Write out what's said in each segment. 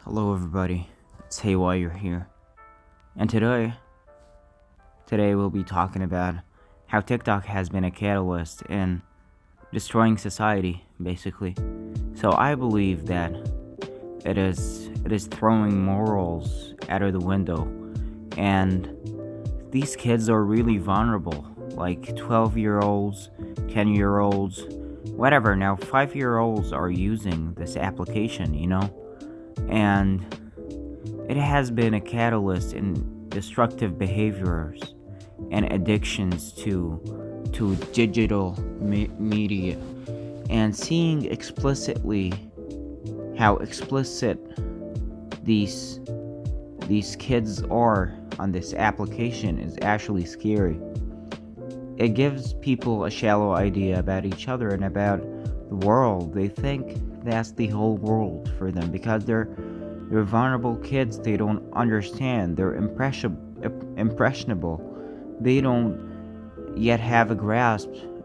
Hello everybody, it's Haywire here. And today we'll be talking about how TikTok has been a catalyst in destroying society, basically. So I believe that it is throwing morals out of the window, and these kids are really vulnerable, like 12-year-olds, 10-year-olds, whatever. Now 5-year-olds are using this application, and it has been a catalyst in destructive behaviors and addictions to digital media, and seeing explicitly how explicit these these kids are on this application is actually scary. It gives people a shallow idea about each other and about the world. They think that's the whole world for them because they're vulnerable kids. They don't understand. They're impressionable. They don't yet have a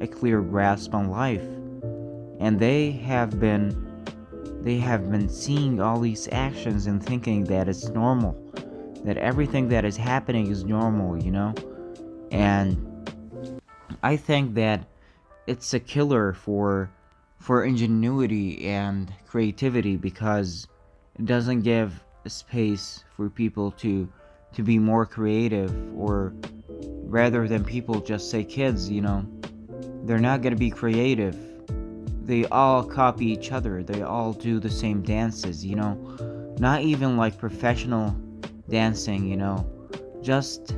clear grasp on life, and they have been seeing all these actions and thinking that it's normal, that everything that is happening is normal. And I think that it's a killer for ingenuity and creativity because it doesn't give a space for people to be more creative, or rather than people just say kids, they're not going to be creative. They all copy each other. They all do the same dances. Not even like professional dancing, just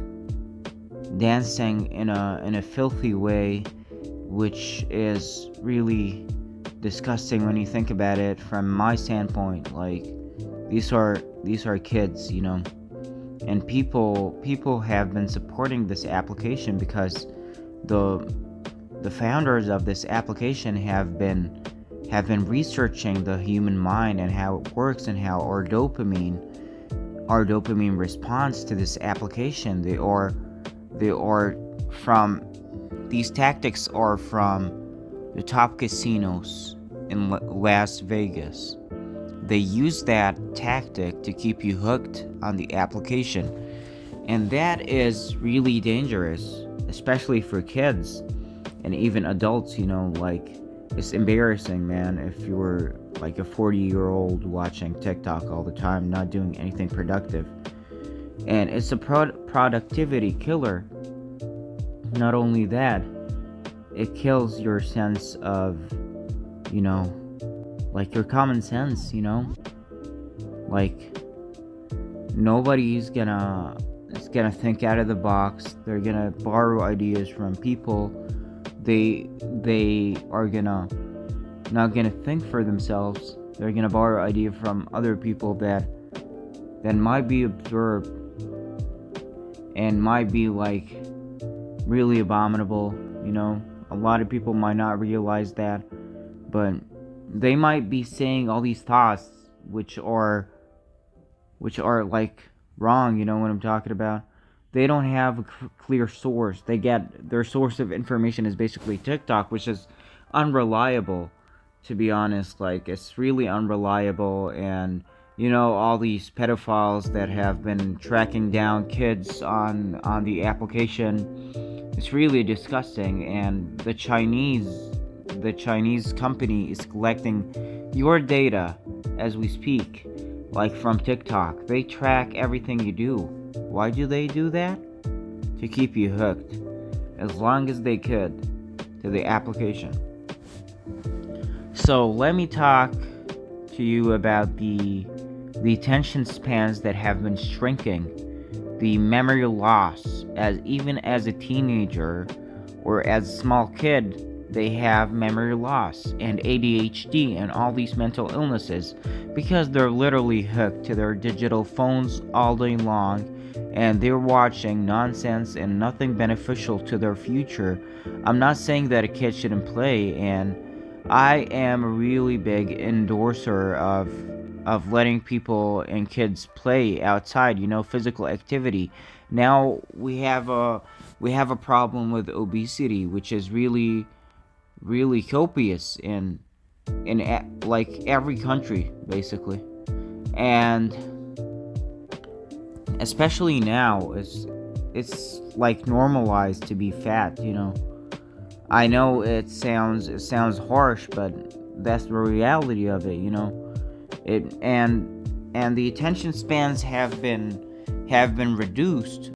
dancing in a filthy way, which is really disgusting when you think about it from my standpoint. Like, these are kids, and people have been supporting this application because the the founders of this application have been researching the human mind and how it works, and how our dopamine responds to this application. They are from these tactics are from the top casinos in Las Vegas. They use that tactic to keep you hooked on the application, and that is really dangerous, especially for kids and even adults. Like, it's embarrassing, man, if you're like a 40-year-old watching TikTok all the time, not doing anything productive. And it's a productivity killer. Not only that, it kills your sense of, like, your common sense. Like, nobody's gonna is gonna think out of the box. They're gonna borrow ideas from people. They are gonna not gonna think for themselves. They're gonna borrow idea from other people that might be absurd and might be like really abominable. A lot of people might not realize that, but they might be saying all these thoughts which are like wrong. You know what I'm talking about? They don't have a clear source. They get their source of information is basically TikTok, which is unreliable, to be honest. Like, it's really unreliable. And all these pedophiles that have been tracking down kids on the application, it's really disgusting. And the Chinese company is collecting your data as we speak, like from TikTok. They track everything you do. Why do they do that? To keep you hooked as long as they could to the application. So let me talk to you about the attention spans that have been shrinking, the memory loss. As even as a teenager or as a small kid, they have memory loss and ADHD and all these mental illnesses because they're literally hooked to their digital phones all day long, and they're watching nonsense and nothing beneficial to their future. I'm not saying that a kid shouldn't play, and I am a really big endorser of letting people and kids play outside, physical activity. Now we have a problem with obesity, which is really copious in like every country, basically. And especially now, it's like normalized to be fat, you know. I know it sounds harsh, but that's the reality of it, you know. It and the attention spans have been reduced